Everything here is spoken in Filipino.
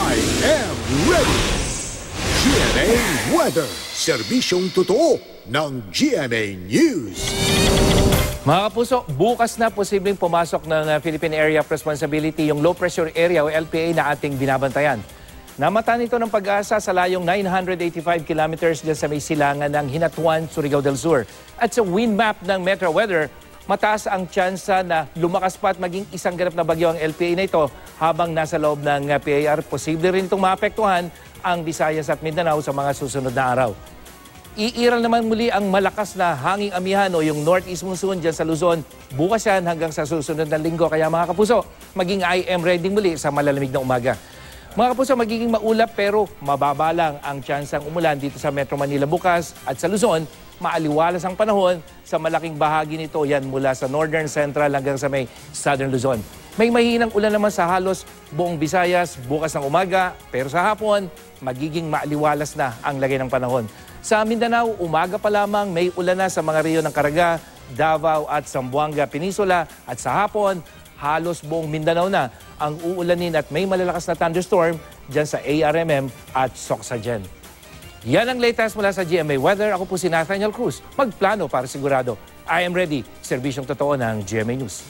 I am ready! GMA Weather, serbisyong totoo ng GMA News. Mga kapuso, bukas na posibleng pumasok ng Philippine Area of Responsibility yung low pressure area o LPA na ating binabantayan. Namata nito ng pag-asa sa layong 985 kilometers dyan sa may silangan ng Hinatuan, Surigao del Sur. At sa wind map ng Metro Weather, mataas ang tsansa na lumakas pa at maging isang ganap na bagyo ang LPA na ito habang nasa loob ng PAR. Posible rin itong maapektuhan ang Visayas at Mindanao sa mga susunod na araw. Iiral naman muli ang malakas na hanging amihan o yung northeast monsoon dyan sa Luzon. Bukas yan hanggang sa susunod na linggo. Kaya mga kapuso, maging I am ready muli sa malalamig na umaga. Mga kapuso, magiging maulap pero mababa lang ang tsansang umulan dito sa Metro Manila bukas at sa Luzon, maaliwalas ang panahon sa malaking bahagi nito yan mula sa Northern Central hanggang sa may Southern Luzon. May mahinang ulan naman sa halos buong Visayas bukas ng umaga pero sa hapon, magiging maaliwalas na ang lagay ng panahon. Sa Mindanao, umaga pa lamang may ulan na sa mga rehiyon ng Caraga, Davao at Zamboanga Peninsula at sa hapon, halos buong Mindanao na ang uulanin at may malalakas na thunderstorm dyan sa ARMM at Socsagen. Yan ang latest mula sa GMA Weather. Ako po si Nathaniel Cruz. Magplano para sigurado. I am ready. Serbisyong totoo ng GMA News.